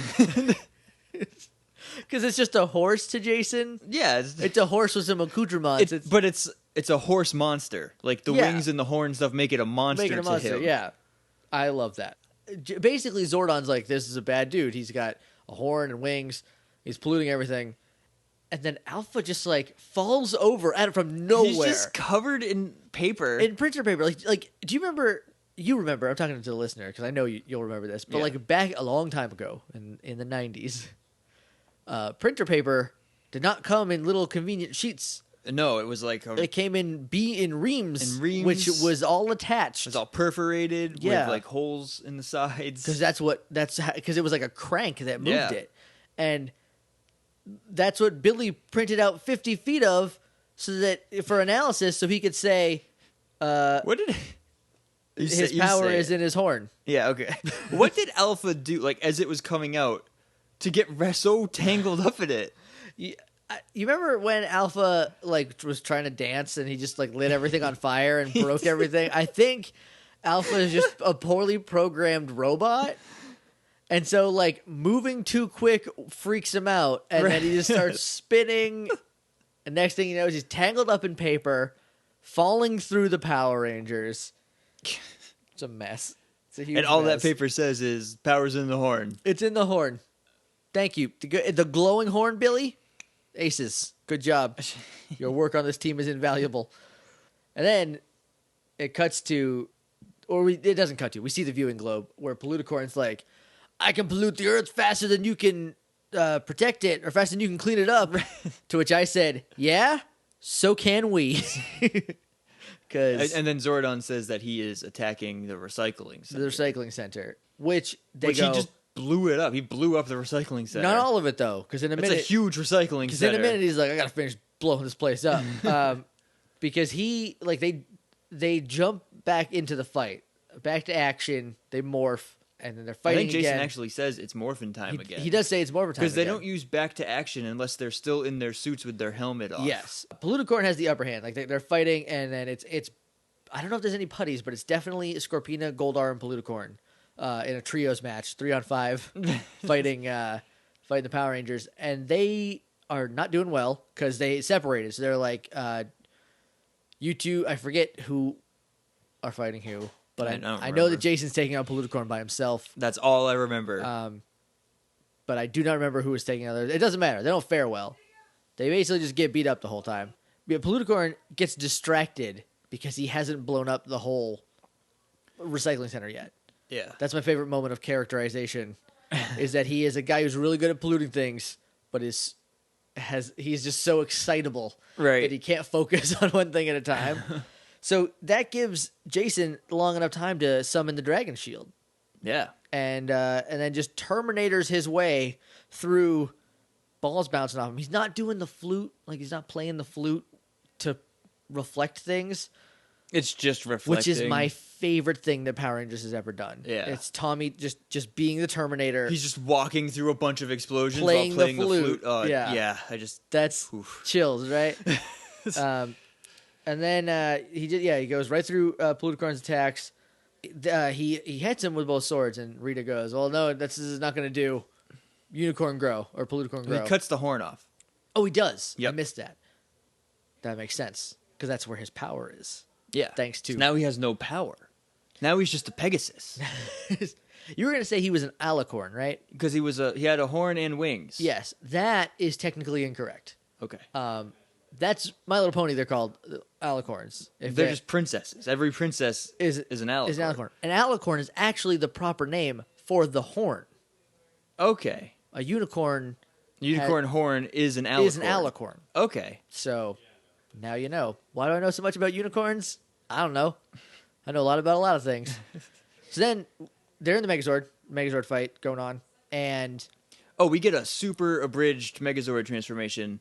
Because it's just a horse to Jason.
Yeah,
It's a horse with some accoutrements.
but it's a horse monster. Like the
Yeah.
wings and the horn stuff make it a monster
Making a monster,
to him.
yeah. I love that. Basically, Zordon's like, this is a bad dude. He's got a horn and wings. He's polluting everything. And then Alpha just, like, falls over at it from nowhere.
He's just covered in paper.
In printer paper. Like, do you remember... You remember, I'm talking to the listener, because I know you'll remember this, but
Yeah.
like back a long time ago, in the 90s, printer paper did not come in little convenient sheets.
No, it was like
It came in reams,
In reams.
which was all attached.
it was all perforated
Yeah.
with like holes in the sides.
Because because it was like a crank that moved
Yeah.
it, and that's what Billy printed out 50 feet of, so that for analysis, so he could say
What did
his power is in his horn.
Yeah, okay. What did Alpha do, like, as it was coming out, to get so tangled up in it?
You remember when Alpha like was trying to dance and he just like lit everything on fire and broke everything? I think Alpha is just a poorly programmed robot. And so like moving too quick freaks him out, and then he just starts spinning. And next thing you know, he's tangled up in paper, falling through the Power Rangers. It's a mess. It's a huge
And all that
mess.
paper says is, power's in the horn.
It's in the horn. Thank you. The glowing horn, Billy. Aces. Good job. Your work on this team is invaluable. And then it cuts to, it doesn't cut to. We see the viewing globe where Poluticorn's like, "I can pollute the earth faster than you can protect it, or faster than you can clean it up." To which I said, "Yeah, so can we."
And then Zordon says that he is attacking the recycling center.
The recycling center, which
Which he just blew it up. He blew up the recycling center.
not all of it though, because in a
It's
minute,
a huge recycling
because
center.
in a minute he's like, "I gotta finish blowing this place up," because they jump back into the fight, back to action. They morph, and then they're
I
fighting
think Jason
again.
actually says it's Morphin time again.
He does say it's more of a time
Because they
again.
don't use back to action unless they're still in their suits with their helmet off.
Yes, Poluticorn has the upper hand. Like they're fighting, and then it's. I don't know if there's any putties, but it's definitely Scorpina, Goldar, and Poluticorn in a trios match, 3-on-5, fighting the Power Rangers, and they are not doing well because they separated. So they're like, You two, I forget who are fighting who, but
I don't
I know
remember.
that Jason's taking out Poluticorn by himself.
That's all I remember.
But I do not remember who was taking others. It doesn't matter. They don't fare well. They basically just get beat up the whole time. But Poluticorn gets distracted because he hasn't blown up the whole recycling center yet.
Yeah.
That's my favorite moment of characterization, is that he is a guy who's really good at polluting things, but he's just so excitable
Right.
that he can't focus on one thing at a time. So that gives Jason long enough time to summon the Dragon Shield.
Yeah.
And then just Terminators his way through balls bouncing off him. He's not doing the flute, like he's not playing the flute to reflect things,
It's just reflecting.
which is my favorite thing that Power Rangers has ever done.
Yeah.
It's Tommy just being the Terminator.
He's just walking through a bunch of explosions
Playing
while
the
playing the
flute.
flute. Oh,
Yeah.
yeah. I just...
That's
Oof.
chills, right? And then he goes right through Poluticorn's attacks. He hits him with both swords, and Rita goes, "Well, no, this is not going to do Unicorn grow or Poluticorn grow."
He cuts the horn off.
Oh, he does.
Yep.
I missed that. That makes sense because that's where his power is.
Yeah.
Thanks to
So now he has no power. Now he's just a Pegasus.
You were going to say he was an alicorn, right?
Because he had a horn and wings.
Yes, that is technically incorrect.
Okay.
That's My Little Pony. They're called alicorns. If
They're just princesses. Every princess
is
an alicorn.
Is an alicorn. An alicorn is actually the proper name for the horn.
Okay.
A unicorn
Unicorn horn is an alicorn.
is an alicorn.
Okay.
So now you know. Why do I know so much about unicorns? I don't know. I know a lot about a lot of things. So then they're in the Megazord fight going on, and
Oh, we get a super abridged Megazord transformation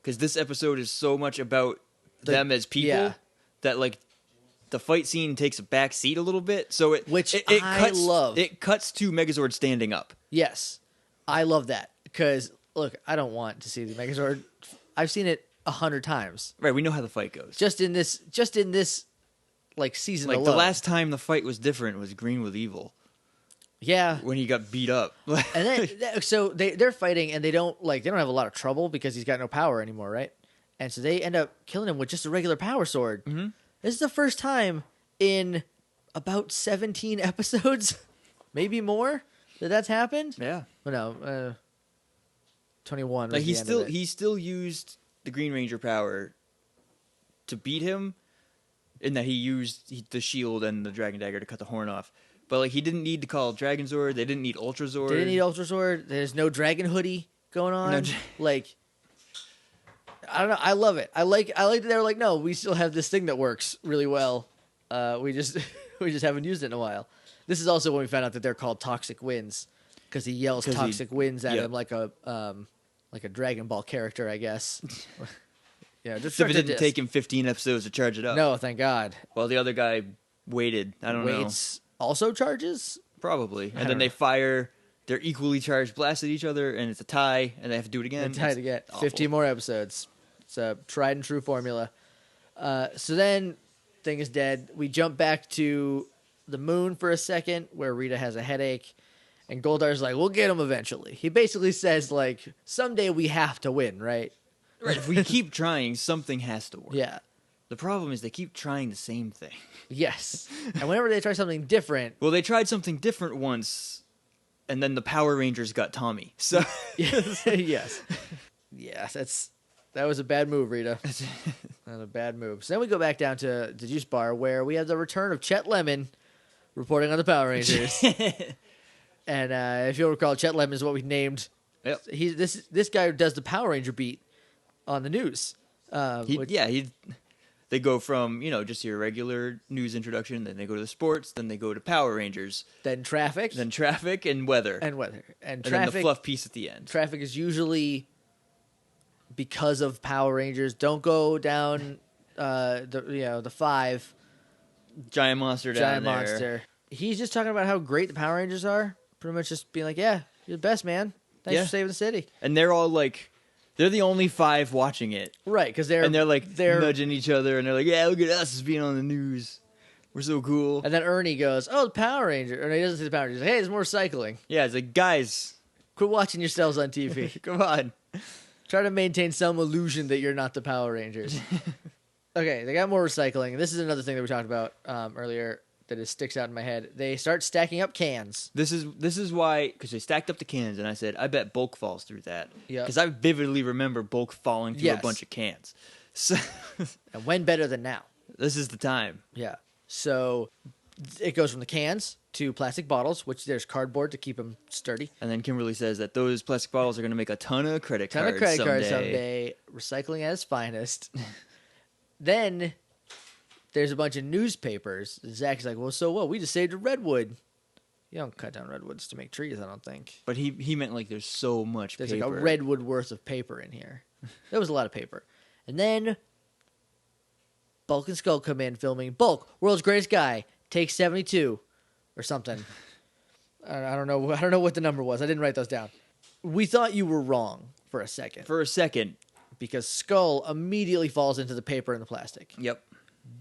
because this episode is so much about them as people
yeah.
that like the fight scene takes a back seat a little bit. So it
I love.
It cuts to Megazord standing up.
Yes, I love that because look, I don't want to see the Megazord. I've seen it 100 times
Right, we know how the fight goes.
just in this like season
Like
alone.
the last time the fight was different was Green with Evil
yeah.
when he got beat up.
And then so they're fighting and they don't have a lot of trouble because he's got no power anymore, right? And so they end up killing him with just a regular power sword.
Mhm.
This is the first time in about 17 episodes, maybe more, that's happened.
Yeah.
Well, no, 21.
Like
was the end of it.
he still used the Green Ranger power to beat him, in that he used the shield and the Dragon Dagger to cut the horn off. But like he didn't need to call Dragon Zord. They didn't need Ultra Zord.
They didn't need Ultra Sword. There's no Dragon Hoodie going on.
No
like, I don't know. I love it. I like that they were like, no, we still have this thing that works really well. We just haven't used it in a while. This is also when we found out that they're called Toxic Winds because he yells Toxic Winds at him like a Dragon Ball character, I guess. Yeah, just
Except it didn't take him 15 episodes to charge it up.
No, thank God.
Well, the other guy waited. I don't know.
Waits also charges.
Probably. And
don't
then they
know.
fire their equally charged blast at each other, and it's a tie, and they have to do it again.
And tied
It's
to get
awful.
15 more episodes. It's a tried and true formula. So then, thing is dead. We jump back to the moon for a second, where Rita has a headache, and Goldar's like, "We'll get him eventually." He basically says, like, "Someday we have to win, right?"
Right. If we keep trying, something has to work.
Yeah.
The problem is they keep trying the same thing.
Yes. And whenever they try something different,
Well, they tried something different once, and then the Power Rangers got Tommy. So
yes, yes, that was a bad move, Rita. That was a bad move. So then we go back down to the juice bar where we have the return of Chet Lemon reporting on the Power Rangers. And if you'll recall, Chet Lemon is what we named.
Yep.
This guy does the Power Ranger beat on the news.
They go from, just your regular news introduction, then they go to the sports, then they go to Power Rangers,
Then traffic.
then traffic and weather,
and weather. And
then
traffic.
the fluff piece at the end.
Traffic is usually because of Power Rangers. Don't go down the 5.
Giant monster down
Giant
there.
monster. He's just talking about how great the Power Rangers are. Pretty much just being like, yeah, you're the best, man. Thanks
Yeah.
for saving the city.
And they're all like, they're the only 5 watching it.
Right, because they're
They're nudging each other, and they're like, yeah, look at us as being on the news. We're so cool.
And then Ernie goes, "Oh, the Power Ranger." Or no, he doesn't say the Power Rangers. Hey, there's more cycling.
Yeah, it's like, guys,
Quit watching yourselves on TV.
come on.
Try to maintain some illusion that you're not the Power Rangers. Okay, they got more recycling. This is another thing that we talked about earlier that it sticks out in my head. They start stacking up cans.
This is why, because they stacked up the cans, and I said, I bet Bulk falls through that.
Yep.
Because I vividly remember Bulk falling through a
Yes.
bunch of cans. So
And when better than now?
this is the time.
Yeah. So it goes from the cans to plastic bottles, which there's cardboard to keep them sturdy.
And then Kimberly says that those plastic bottles are going to make a ton of credit
Ton
cards
of credit
someday.
cards someday. Recycling at its finest. Then there's a bunch of newspapers. Zach's like, well, so what? We just saved a redwood. You don't cut down redwoods to make trees, I don't think.
But he meant like there's so much
There's
paper.
like a redwood worth of paper in here. There was a lot of paper. And then Bulk and Skull come in filming. Bulk, world's greatest guy, take 72 or something. I don't know. I don't know what the number was. I didn't write those down. We thought you were wrong for a second.
For a second.
Because Skull immediately falls into the paper and the plastic.
Yep.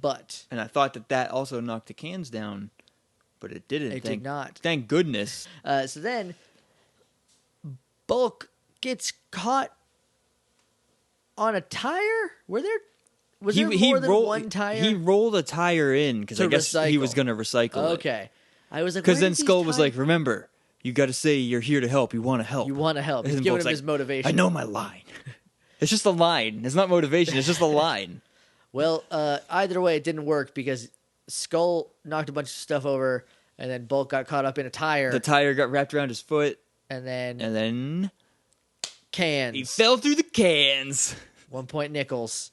But
And I thought that also knocked the cans down, but it didn't.
it did not.
Thank goodness.
So then Bulk gets caught on a tire? Was there more than one tire?
He rolled a tire in because
To
I guess he was
recycle.
going to recycle it.
Okay. I was like,
Because
where
then
did these
Skull was
tires-
like, remember, you got to say you're here to help. You want to help.
You want to help.
And
He's
then
giving
Bulk's
him
like,
his motivation.
I know my line. It's just a line. It's not motivation. It's just a line.
Well, either way, it didn't work because Skull knocked a bunch of stuff over, and then Bulk got caught up in a tire,
The tire got wrapped around his foot,
and then
and then
cans.
he fell through the cans.
1 point nickels.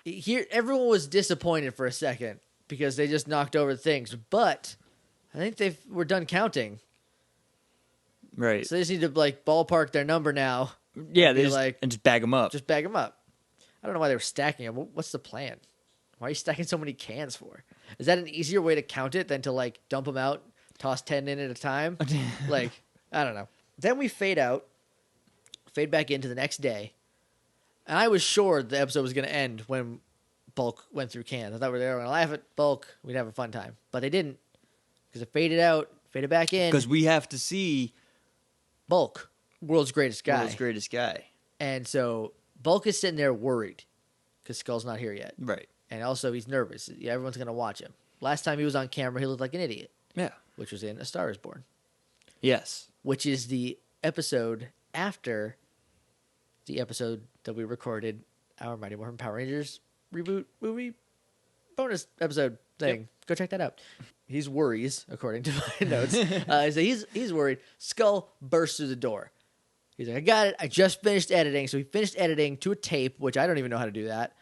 Here, everyone was disappointed for a second because they just knocked over things, but I think they were done counting.
Right.
So they just need to like ballpark their number now.
Yeah,
be
they just,
like-
and just bag them up.
Just bag them up. I don't know why they were stacking them. What's the plan? Why are you stacking so many cans for? Is that an easier way to count it than to like dump them out, toss 10 in at a time? Like, I don't know. Then we fade back into the next day. And I was sure the episode was going to end when Bulk went through cans. I thought we were going to laugh at Bulk. We'd have a fun time. But they didn't. Because it faded out, faded back in.
Because we have to see
Bulk, world's greatest guy.
world's greatest guy.
And so Bulk is sitting there worried because Skull's not here yet.
Right.
And also he's nervous. Yeah, everyone's going to watch him. Last time he was on camera, he looked like an idiot,
Yeah.
which was in A Star is Born,
Yes.
which is the episode after the episode that we recorded, our Mighty Morphin Power Rangers reboot movie bonus episode thing.
Yep.
Go check that out. He's worries, according to my notes. So he's worried. Skull bursts through the door. He's like, I got it. I just finished editing. So he finished editing to a tape, which I don't even know how to do that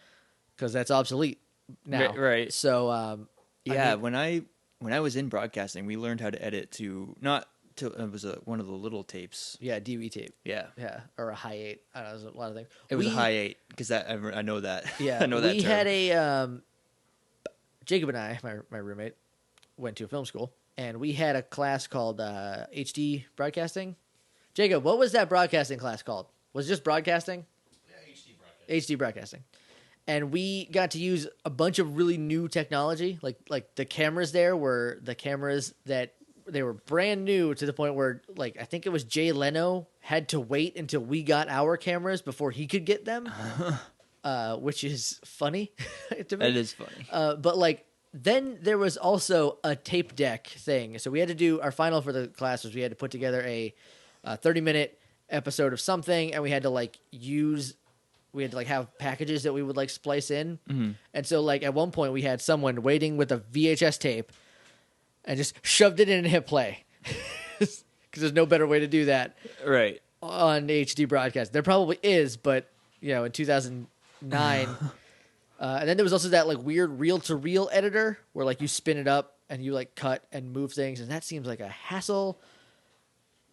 because that's obsolete now.
Right.
So
Yeah.
I mean,
when I was in broadcasting, we learned how to edit to not to it was one of the little tapes.
yeah, DV tape.
Yeah.
Yeah, or a high 8. I don't know. There's a lot of things.
It was a high 8 because I know that.
Yeah,
I know that
we
term.
had a Jacob and I, my roommate, went to film school, and we had a class called HD broadcasting. Jacob, what was that broadcasting class called? Was it just broadcasting?
Yeah, HD broadcast.
HD broadcasting. And we got to use a bunch of really new technology. Like the cameras there were the cameras that they were brand new to the point where like I think it was Jay Leno had to wait until we got our cameras before he could get them. Which is funny to me.
It is funny.
But like then there was also a tape deck thing. So we had to do our final for the class was we had to put together a 30-minute episode of something, and we had to have packages that we would like splice in.
Mm-hmm.
And so like at one point we had someone waiting with a VHS tape and just shoved it in and hit play. Because there's no better way to do that
Right.
on HD broadcast. There probably is, but in 2009. And then there was also that like weird reel-to-reel editor where like you spin it up and you like cut and move things, and that seems like a hassle.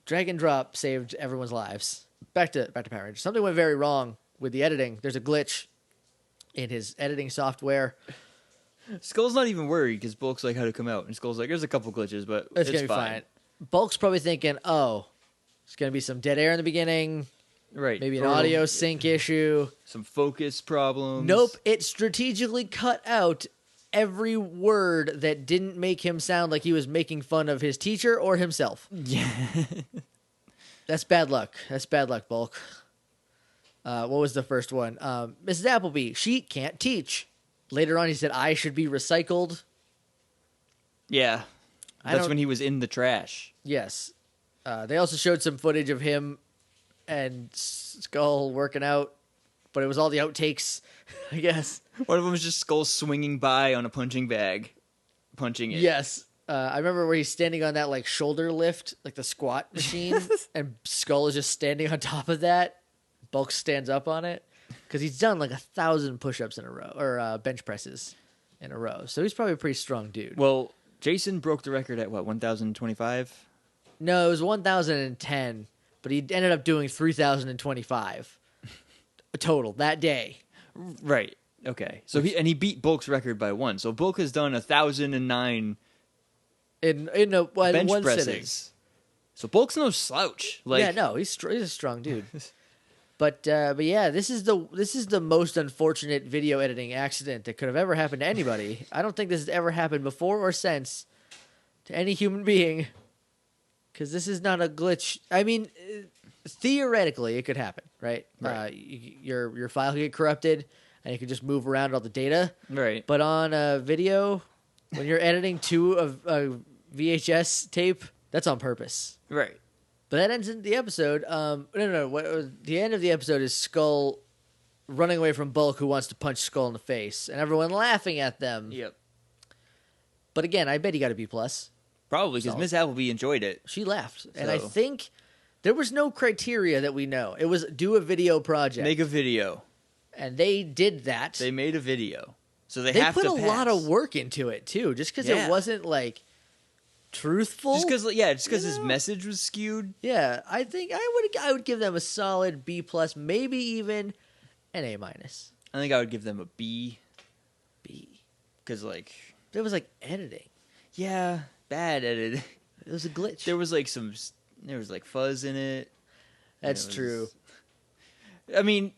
Drag and drop saved everyone's lives. Back to Power Rangers. Something went very wrong with the editing. There's a glitch in his editing software.
Skull's not even worried because Bulk's like, how to come out? And Skull's like, there's a couple glitches, but
It's gonna be fine. Bulk's probably thinking, oh, it's gonna be some dead air in the beginning,
Right.
maybe an
Or
audio sync issue.
some focus problems.
Nope, it strategically cut out every word that didn't make him sound like he was making fun of his teacher or himself.
Yeah.
That's bad luck. That's bad luck, Bulk. What was the first one? Mrs. Appleby, she can't teach. Later on, he said, I should be recycled.
Yeah.
I
That's
don't-
when he was in the trash.
Yes. They also showed some footage of him and Skull working out, but it was all the outtakes, I guess.
One of them was just Skull swinging by on a punching bag, punching it.
Yes. I remember where he's standing on that like shoulder lift, like the squat machine, and Skull is just standing on top of that. Bulk stands up on it because he's done like 1,000 push-ups in a row, or bench presses in a row. So he's probably a pretty strong dude.
Well, Jason broke the record at what, 1,025?
No, it was 1,010, but he ended up doing 3,025 total that day.
Right. Okay. So he beat Bulk's record by 1. So Bulk has done 1,009
In
bench
one
presses.
sitting.
So Bulk's no slouch. Like,
Yeah, no, he's a strong dude. But yeah, this is the most unfortunate video editing accident that could have ever happened to anybody. I don't think this has ever happened before or since to any human being, because this is not a glitch. I mean, theoretically, it could happen, right?
Right.
Your file could get corrupted, and you could just move around all the data.
Right.
But on a video, when you're editing to a VHS tape, that's on purpose.
Right.
But that ends in the episode. The end of the episode is Skull running away from Bulk, who wants to punch Skull in the face, and everyone laughing at them.
Yep.
But again, I bet he got a B+.
Probably because
So-
Miss Appleby enjoyed it.
She laughed. And I
So-
think there was no criteria that we know. It was do a video project.
Make a video.
And they did that.
They made a video. So they
They
have
put
to
a
pass.
lot of work into it, too, just because
Yeah.
it wasn't, like, truthful.
Just because
You
his
know?
message was skewed.
Yeah, I think I would give them a solid B+, maybe even an A-.
I think I would give them a B.
B.
Because, like,
There was, like, editing.
yeah, bad edited.
It was a glitch.
There was like fuzz in it.
That's
It was-
true.
I mean,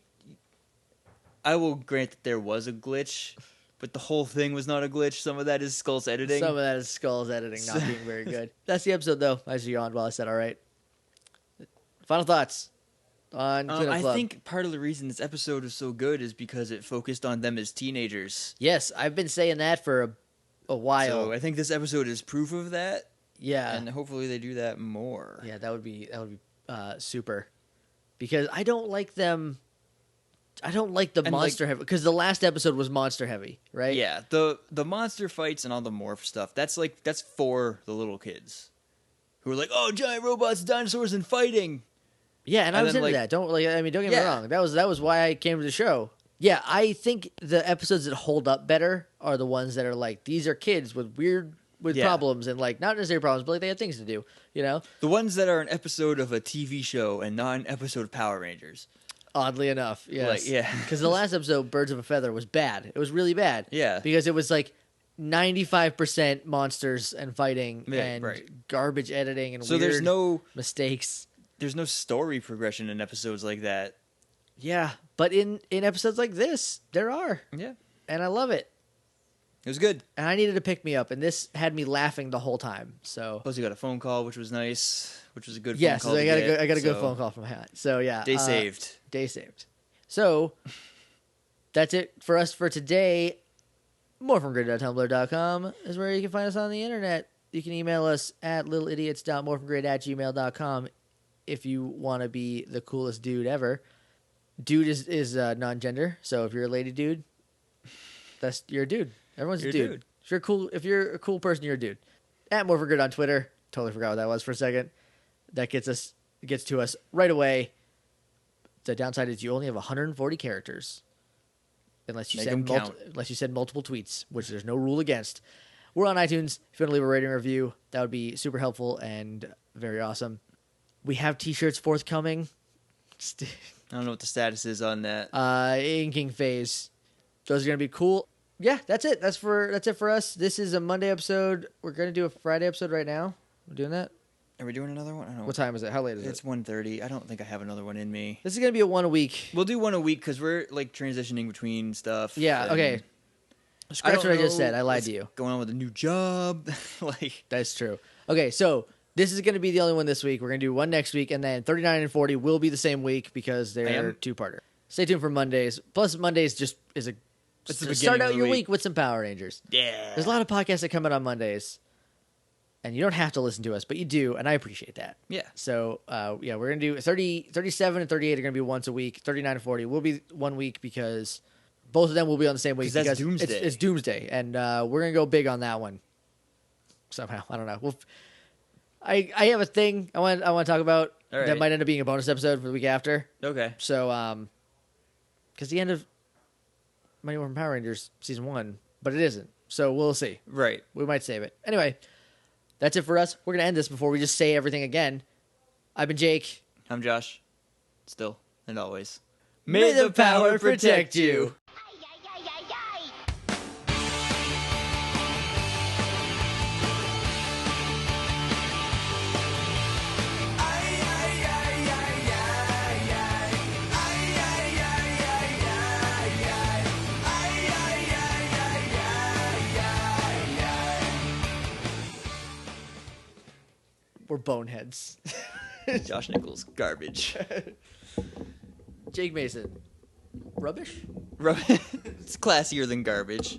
I will grant that there was a glitch, but the whole thing was not a glitch. Some of that is Skull's editing.
Some of that is Skull's editing not being very good. That's the episode, though. I just yawned while I said all right. Final thoughts on Clean Up
I
Club.
think part of the reason this episode was so good is because it focused on them as teenagers.
Yes, I've been saying that for a while.
So I think this episode is proof of that,
Yeah.
and hopefully they do that more.
Yeah, that would be super. Because I don't like them. I don't like the
And,
monster heavy, because the last episode was monster heavy, right?
Yeah, the monster fights and all the morph stuff. That's for the little kids who are like, oh, giant robots, dinosaurs, and fighting.
Yeah, and I
And
was
then,
into
like-
that. Don't get me
Yeah.
wrong. That was why I came to the show. Yeah, I think the episodes that hold up better are the ones that are like, these are kids with
Yeah.
problems, and like not necessarily problems, but like they have things to do. You know,
The ones that are an episode of a TV show and not an episode of Power Rangers.
oddly enough, yes.
Like, yeah.
Because the last episode, Birds of a Feather, was bad. It was really bad.
Yeah.
Because it was like 95% monsters and fighting
Yeah,
and
right.
garbage editing and
So
weird
there's no
mistakes.
story progression in episodes like that.
Yeah, but in episodes like this, there are,
Yeah,
and I love it.
it was good.
And I needed to pick me up, and this had me laughing the whole time. So
Plus, you got a phone call, which was nice, which was a good
yes,
phone call.
I got
to
I got a good
so
phone call from Hat. So yeah,
Day saved.
Day saved. So that's it for us for today. Morphingrid.tumblr.com is where you can find us on the internet. You can email us at littleidiots.morphingrid@gmail.com if you want to be the coolest dude ever. Dude is non-gender, so if you're a lady dude, you're a dude. Everyone's
You're
a
a
dude.
dude.
If you're a cool person, you're a dude. At Morphingrid on Twitter. Totally forgot what that was for a second. That gets to us right away. The downside is you only have 140 characters. Unless you
Make 'em count.
send multiple tweets, which there's no rule against. We're on iTunes. If you want to leave a rating or review, that would be super helpful and very awesome. We have t-shirts forthcoming.
I don't know what the status is on that.
Inking phase. Those are gonna be cool. Yeah, that's it. That's it for us. This is a Monday episode. We're gonna do a Friday episode right now. We're doing that.
Are we doing another one? I don't know.
What time is it? How late is
It's
it?
1:30. I don't think I have another one in me.
This is gonna be a one a week.
We'll do one a week because we're like transitioning between stuff.
Yeah.
and
Okay. Scratch
don't
what I just
know
said. I lied
what's
to you.
Going on with a new job, like
That's true. Okay, so this is going to be the only one this week. We're going to do one next week, and then 39 and 40 will be the same week because they're
Bam.
two-parter. Stay tuned for Mondays. Plus, Mondays just is a
It's the
to start
beginning
out
of the
your
week.
week with some Power Rangers.
Yeah.
There's a lot of podcasts that come out on Mondays, and you don't have to listen to us, but you do, and I appreciate that.
Yeah.
So, we're going to do 30, 37 and 38 are going to be once a week. 39 and 40 will be 1 week because both of them will be on the same week.
'Cause that's
because
Doomsday.
It's Doomsday, and we're going to go big on that one. Somehow. I don't know. I have a thing I want to talk about
All right.
that might end up being a bonus episode for the week after.
Okay.
So, because the end of Mighty Morphin Power Rangers Season 1, but it isn't. So we'll see.
Right.
We might save it. Anyway, that's it for us. We're going to end this before we just say everything again. I've been Jake.
I'm Josh. Still and always.
May the power protect you. We're boneheads.
Josh Nichols, garbage.
Jake Mason. Rubbish?
It's classier than garbage.